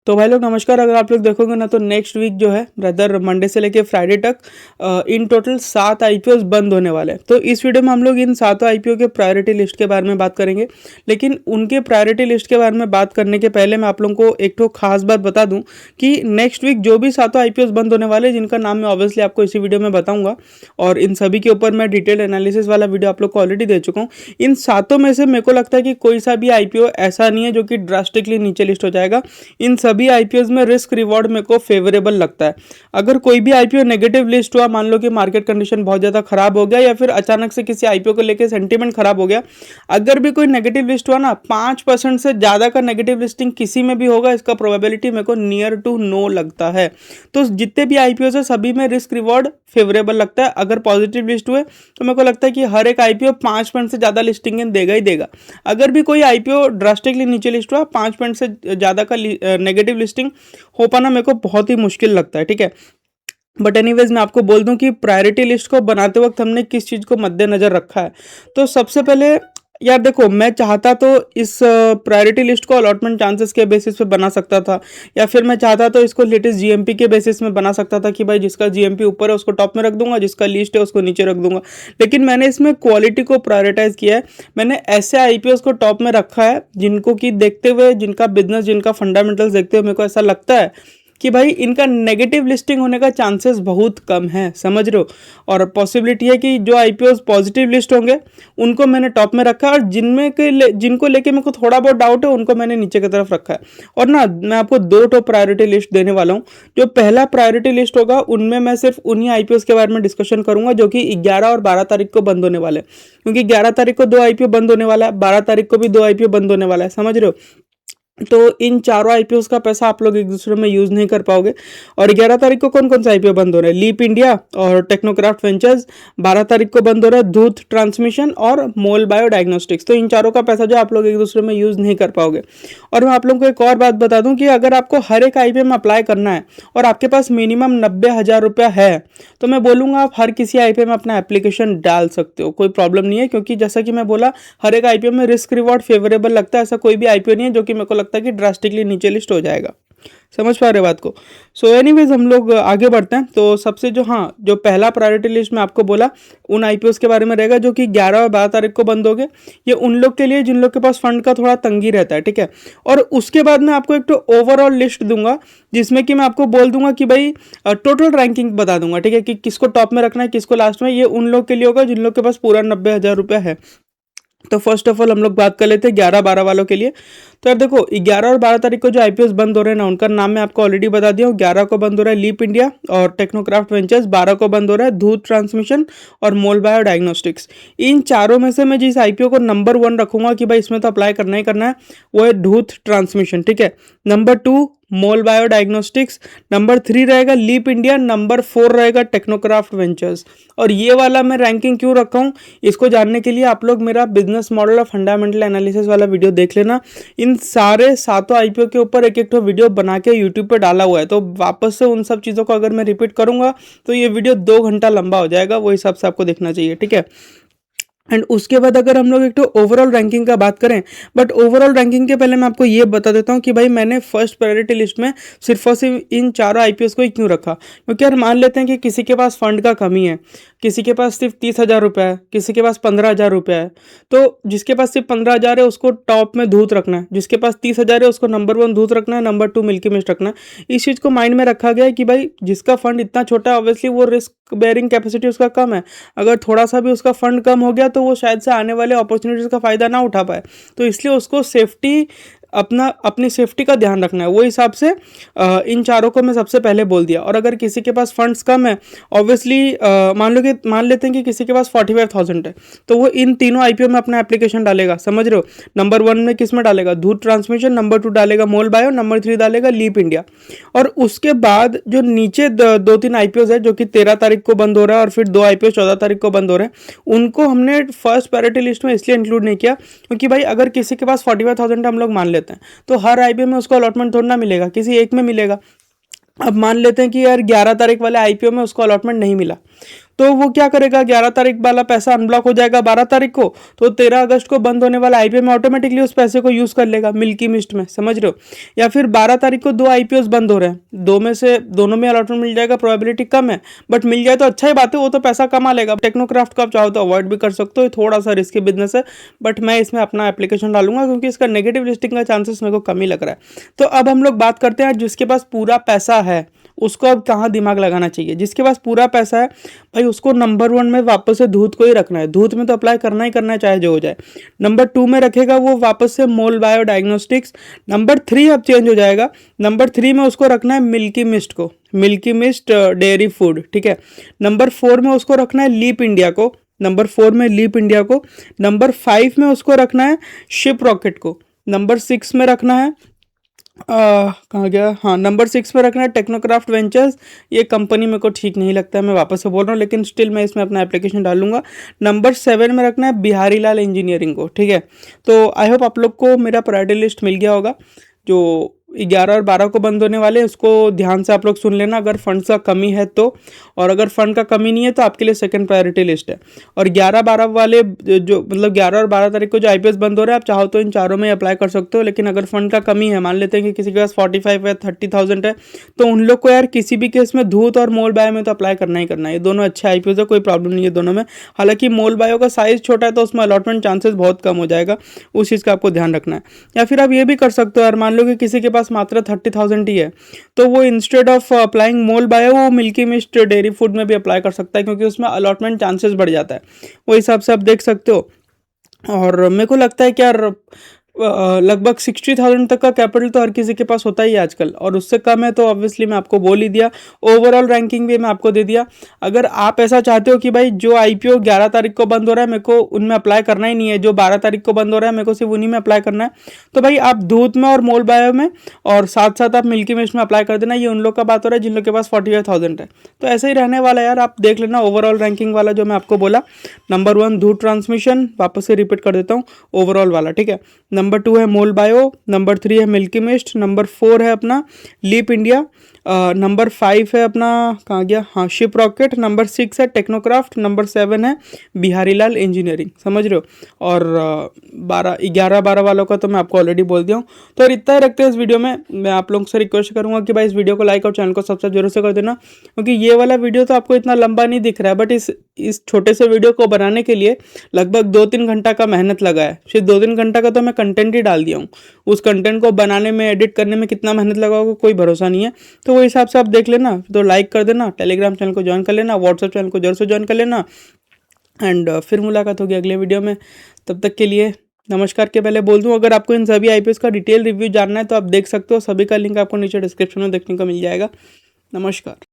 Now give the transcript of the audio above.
तो भाई लोग नमस्कार। अगर आप लोग देखोगे ना तो नेक्स्ट वीक जो है ब्रदर मंडे से लेके फ्राइडे तक इन टोटल 7 आईपीओ बंद होने वाले हैं। तो इस वीडियो में हम लोग इन 7 आईपीओ के प्रायोरिटी लिस्ट के बारे में बात करेंगे। लेकिन उनके प्रायोरिटी लिस्ट के बारे में बात करने के पहले मैं आप लोगों को एक तो खास बात बता दूं कि नेक्स्ट वीक जो भी 7 आईपीओ बंद होने वाले जिनका नाम मैं ऑब्वियसली आपको इसी वीडियो में बताऊंगा और इन सभी के ऊपर मैं डिटेल एनालिसिस वाला वीडियो आप लोग को ऑलरेडी दे चुका हूँ। इन सातों में से मेरे को लगता है कि कोई सा भी आईपीओ ऐसा नहीं है जो कि ड्रास्टिकली नीचे लिस्ट हो जाएगा। इन सभी आईपीओ में रिस्क रिवॉर्ड मेरे को फेवरेबल लगता है। अगर कोई भी आईपीओ नेगेटिव लिस्ट हुआ, मान लो कि मार्केट कंडीशन बहुत ज़्यादा खराब हो गया या फिर अचानक से किसी आईपीओ को लेकर सेंटीमेंट खराब हो गया, अगर भी कोई नेगेटिव लिस्ट हुआ ना, 5% से ज़्यादा का नेगेटिव लिस्टिंग किसी में भी होगा, इसका प्रोबेबिलिटी मेरे को नियर टू नो लगता है। तो जितने भी आईपीओ है सभी में रिस्क रिवॉर्ड फेवरेबल लगता है। अगर पॉजिटिव लिस्ट हुए तो मेरे को लगता है कि हर एक आईपीओ 5% से ज़्यादा लिस्टिंग देगा ही देगा। अगर भी कोई आईपीओ ड्रास्टिकली नीचे लिस्ट हुआ, 5% से ज़्यादा का नेगेटिव लिस्टिंग हो पाना मेरे को बहुत ही मुश्किल लगता है। ठीक है, बट एनीवेज मैं आपको बोल दूं कि प्रायोरिटी लिस्ट को बनाते वक्त हमने किस चीज़ को मद्देनजर रखा है। तो सबसे पहले यार देखो, मैं चाहता तो इस प्रायोरिटी लिस्ट को अलॉटमेंट चांसेस के बेसिस पे बना सकता था, या फिर मैं चाहता तो इसको लेटेस्ट जीएमपी के बेसिस में बना सकता था कि भाई जिसका जीएमपी ऊपर है उसको टॉप में रख दूंगा, जिसका लिस्ट है उसको नीचे रख दूंगा। लेकिन मैंने इसमें क्वालिटी को प्रायोरिटाइज किया है। मैंने ऐसे आईपीओ को टॉप में रखा है जिनको कि देखते हुए, जिनका बिजनेस, जिनका फंडामेंटल्स देखते हुए मेरे को ऐसा लगता है कि भाई इनका नेगेटिव लिस्टिंग होने का चांसेस बहुत कम है, समझ रहे हो। और पॉसिबिलिटी है कि जो आईपीओ पॉजिटिव लिस्ट होंगे उनको मैंने टॉप में रखा है, और जिनको लेके मेरे को थोड़ा बहुत डाउट है उनको मैंने नीचे की तरफ रखा है। और ना मैं आपको दो प्रायोरिटी लिस्ट देने वाला हूँ। जो पहला प्रायोरिटी लिस्ट होगा उनमें मैं सिर्फ उन्हीं आईपीओ के बारे में डिस्कशन करूंगा जो कि 11 और 12 तारीख को बंद होने वाले हैं, क्योंकि 11 तारीख को 2 आईपीओ बंद होने वाला है, 12 तारीख को भी 2 आईपीओ बंद होने वाला है, समझ रहे हो। तो इन चारों आईपीओ का पैसा आप लोग एक दूसरे में यूज नहीं कर पाओगे। और 11 तारीख को कौन कौन सा आईपीओ बंद हो रहा है? लीप इंडिया और टेक्नोक्राफ्ट वेंचर्स। 12 तारीख को बंद हो रहा है धूत ट्रांसमिशन और मोल बायो डायग्नोस्टिक्स। तो इन चारों का पैसा जो आप लोग एक दूसरे में यूज नहीं कर पाओगे। और मैं आप लोगों को एक और बात बता दूं कि अगर आपको हर एक आईपीओ में अप्लाई करना है और आपके पास मिनिमम 90,000 रुपया है, तो मैं बोलूंगा आप हर किसी आईपीओ में अपना एप्लीकेशन डाल सकते हो, कोई प्रॉब्लम नहीं है। क्योंकि जैसा कि मैं बोला, हर एक आईपीओ में रिस्क रिवॉर्ड फेवरेबल लगता है। ऐसा कोई भी आईपीओ नहीं है जो कि मेरे को लगता है कि ड्रास्टिकली नीचे लिस्ट हो जाएगा। समझ पा रहे बात को? सो एनीवेज हम लोग आगे बढ़ते हैं। तो सबसे जो पहला प्रायोरिटी लिस्ट में आपको बोला उन आईपीओ के बारे में रहेगा जो कि 11 और 12 तारीख को बंद हो गए। ये उन लोग के लिए जिन लोग के पास फंड का थोड़ा तंगी रहता है, ठीक है। और उसके बाद मैं आपको एक तो ओवरऑल लिस्ट दूंगा जिसमें कि मैं आपको बोल दूंगा कि भाई टोटल रैंकिंग बता दूंगा, ठीक है, कि किसको टॉप में रखना है, किसको लास्ट में। ये उन लोग के लिए होगा जिन लोग के पास पूरा 90,000 रुपया है। तो फर्स्ट ऑफ ऑल हम लोग बात कर लेते हैं 11-12 वालों के लिए। तो यार देखो, 11 और 12 तारीख को जो आईपीओ बंद हो रहे हैं ना, उनका नाम मैं आपको ऑलरेडी बता दिया हूँ। 11 को बंद हो रहा है लीप इंडिया और टेक्नोक्राफ्ट वेंचर्स। 12 को बंद हो रहा है धूत ट्रांसमिशन और मोल बायो डायग्नोस्टिक्स। इन चारों में से मैं जिस आईपीओ को नंबर 1 रखूंगा कि भाई इसमें तो अप्लाई करना ही करना है, वो है धूत ट्रांसमिशन, ठीक है। नंबर 2 मोल बायो डायग्नोस्टिक्स। नंबर 3 रहेगा लीप इंडिया। नंबर 4 रहेगा टेक्नोक्राफ्ट वेंचर्स। और ये वाला मैं रैंकिंग क्यों रखा हूँ, इसको जानने के लिए आप लोग मेरा बिजनेस मॉडल और फंडामेंटल एनालिसिस वाला वीडियो देख लेना। इन सारे 7 आईपीओ के ऊपर एक एक तो वीडियो बना के यूट्यूब पे डाला हुआ है। तो वापस से उन सब चीज़ों को अगर मैं रिपीट करूंगा तो ये वीडियो 2 घंटा लंबा हो जाएगा, वो हिसाब से आपको देखना चाहिए, ठीक है। एंड उसके बाद अगर हम लोग एक तो ओवरऑल रैंकिंग का बात करें, बट ओवरऑल रैंकिंग के पहले मैं आपको ये बता देता हूँ कि भाई मैंने फर्स्ट प्रायोरिटी लिस्ट में सिर्फ और सिर्फ इन चारों आईपीओ को ही क्यों रखा। क्योंकि यार मान लेते हैं कि किसी के पास फंड का कमी है, किसी के पास सिर्फ 30,000 रुपया है, किसी के पास 15,000 रुपया है। तो जिसके पास सिर्फ 15,000 है उसको टॉप में धूत रखना है, जिसके पास 30,000 है उसको नंबर 1 धूत रखना है, नंबर 2 मिल्की मिस्ट रखना है। इस चीज़ को माइंड में रखा गया है कि भाई जिसका फंड इतना छोटा है, ऑब्वियसली वो रिस्क बेयरिंग कैपेसिटी उसका कम है। अगर थोड़ा सा भी उसका फंड कम हो गया तो वो शायद से आने वाले अपॉर्चुनिटीज का फायदा ना उठा पाए। तो इसलिए उसको अपनी सेफ्टी का ध्यान रखना है। वो हिसाब से इन चारों को मैं सबसे पहले बोल दिया। और अगर किसी के पास फंड्स कम है, ऑब्वियसली मान लेते हैं कि किसी के पास 45,000 है, तो वो इन तीनों आईपीओ में अपना एप्लीकेशन डालेगा, समझ रहे हो। नंबर 1 में किस में डालेगा? धूत ट्रांसमिशन। नंबर 2 डालेगा मोल बायो। नंबर 3 डालेगा लीप इंडिया। और उसके बाद जो नीचे 2-3 आईपीओ है जो कि 13 तारीख को बंद हो रहा है और फिर 2 आईपीओ 14 तारीख को बंद हो रहे हैं, उनको हमने फर्स्ट प्रायोरिटी लिस्ट में इसलिए इंक्लूड नहीं किया क्योंकि भाई अगर किसी के पास 45,000 हम लोग मान लेते हैं तो हर आईपीओ में उसको अलॉटमेंट थोड़ा ना मिलेगा, किसी एक में मिलेगा। अब मान लेते हैं कि यार 11 तारीख वाले आईपीओ में उसको अलॉटमेंट नहीं मिला, तो वो क्या करेगा, 11 तारीख वाला पैसा अनब्लॉक हो जाएगा 12 तारीख को, तो 13 अगस्त को बंद होने वाला आईपीओ में ऑटोमेटिकली उस पैसे को यूज कर लेगा मिल्की मिस्ट में, समझ रहे हो। या फिर 12 तारीख को 2 आईपीओ बंद हो रहे हैं, दो में से दोनों में अलॉटमेंट मिल जाएगा, प्रोबेबिलिटी कम है, बट मिल जाए तो अच्छा ही बात है, वो तो पैसा कमा लेगा। टेक्नोक्राफ्ट को आप चाहो तो अवॉइड भी कर सकते हो, थोड़ा सा रिस्की बिजनेस है, बट मैं इसमें अपना एप्लीकेशन डालूंगा क्योंकि इसका नेगेटिव लिस्टिंग का चांसेस मेरे को कम ही लग रहा है। तो अब हम लोग बात करते हैं जिसके पास पूरा पैसा है उसको अब कहाँ दिमाग लगाना चाहिए। जिसके पास पूरा पैसा है भाई उसको नंबर 1 में वापस से धूत को ही रखना है, धूत में तो अप्लाई करना ही करना है चाहे जो हो जाए। नंबर 2 में रखेगा वो वापस से मोल बायो डायग्नोस्टिक्स। नंबर 3 अब चेंज हो जाएगा, नंबर 3 में उसको रखना है मिल्की मिस्ट को, मिल्की मिस्ट डेयरी फूड, ठीक है। नंबर 4 में उसको रखना है लीप इंडिया को, नंबर 4 में लीप इंडिया को। नंबर 5 में उसको रखना है शिप रॉकेट को। नंबर 6 में रखना है कहाँ गया, हाँ नंबर 6 में रखना है टेक्नोक्राफ्ट वेंचर्स। ये कंपनी मेरे को ठीक नहीं लगता है, मैं वापस से बोल रहा हूँ, लेकिन स्टिल मैं इसमें अपना एप्लीकेशन डालूंगा। नंबर 7 में रखना है बिहारी लाल इंजीनियरिंग को, ठीक है। तो आई होप आप लोग को मेरा प्रायोरिटी लिस्ट मिल गया होगा। जो 11 और 12 को बंद होने वाले हैं उसको ध्यान से आप लोग सुन लेना अगर फंड्स का कमी है तो, और अगर फंड का कमी नहीं है तो आपके लिए सेकंड प्रायोरिटी लिस्ट है। और 11-12 वाले जो मतलब 11 और 12 तारीख को जो आईपीएस बंद हो रहा है, आप चाहो तो इन चारों में अप्लाई कर सकते हो, लेकिन अगर फंड का कमी है, मान लेते हैं कि किसी के पास 45 है 30,000 है, तो उन लोग को यार किसी भी केस में धूत और मोल बायो में तो अप्लाई करना ही करना है। ये दोनों अच्छे आईपीएस है, कोई प्रॉब्लम नहीं है दोनों में। हालांकि मोल बायो का साइज छोटा है तो उसमें अलॉटमेंट चांसेस बहुत कम हो जाएगा, उस चीज़ का आपको ध्यान रखना है। या फिर आप ये भी कर सकते हो यार, मान लो कि किसी के पास मात्र 30,000 ही है, तो वो instead of applying mole bio वो मिल्की मिस्ट डेयरी फूड में भी अप्लाई कर सकता है, क्योंकि उसमें अलॉटमेंट चांसेस बढ़ जाता है। वो हिसाब से आप देख सकते हो। और मेरे को लगता है कि यार लगभग 60,000 तक का कैपिटल तो हर किसी के पास होता ही है आजकल, और उससे कम है तो ऑब्वियसली मैं आपको बोल ही दिया। ओवरऑल रैंकिंग भी मैं आपको दे दिया। अगर आप ऐसा चाहते हो कि भाई जो आईपीओ 11 तारीख को बंद हो रहा है मेरे को उनमें अप्लाई करना ही नहीं है, जो 12 तारीख को बंद हो रहा है मेरे को सिर्फ उन्हीं में अप्लाई करना है, तो भाई आप धूत में और मोल बायो में और साथ साथ आप मिल्की मिस्ट में अप्लाई कर देना। ये उन लोग का बात हो रहा है जिन लोग के पास 45,000 है, तो ऐसे ही रहने वाला है यार। आप देख लेना ओवरऑल रैंकिंग वाला जो मैं आपको बोला। नंबर 1 धूत ट्रांसमिशन, वापस से रिपीट कर देता हूँ, ओवरऑल वाला, ठीक है। नंबर 2 है मोल बायो, नंबर 3 है मिल्की मिस्ट, नंबर 4 है अपना लीप इंडिया, नंबर 5 है अपना कहाँ गया, हाँ शिप रॉकेट, नंबर 6 है टेक्नोक्राफ्ट, नंबर 7 है बिहारी लाल इंजीनियरिंग, समझ रहे हो। और 11-12 वालों का तो मैं आपको ऑलरेडी बोल दिया हूँ। तो यार इतना ही रखते हैं इस वीडियो में। मैं आप लोगों से रिक्वेस्ट करूँगा कि भाई इस वीडियो को लाइक और चैनल को सब्सक्राइब जरूर से कर देना, क्योंकि ये वाला वीडियो तो आपको इतना लंबा नहीं दिख रहा है, बट इस छोटे से वीडियो को बनाने के लिए लगभग 2-3 घंटा का मेहनत लगा है। सिर्फ 2-3 घंटा का तो मैं कंटेंट ही डाल दिया हूँ, उस कंटेंट को बनाने में एडिट करने में कितना मेहनत लगा होगा कोई भरोसा नहीं है। तो वो हिसाब से आप देख लेना, तो लाइक कर देना, टेलीग्राम चैनल को ज्वाइन कर लेना, व्हाट्सएप चैनल को जरूर से ज्वाइन कर लेना। एंड फिर मुलाकात होगी अगले वीडियो में। तब तक के लिए नमस्कार। के पहले बोल दूं, अगर आपको इन सभी आईपीएस का डिटेल रिव्यू जानना है तो आप देख सकते हो, सभी का लिंक आपको नीचे डिस्क्रिप्शन में देखने को मिल जाएगा। नमस्कार।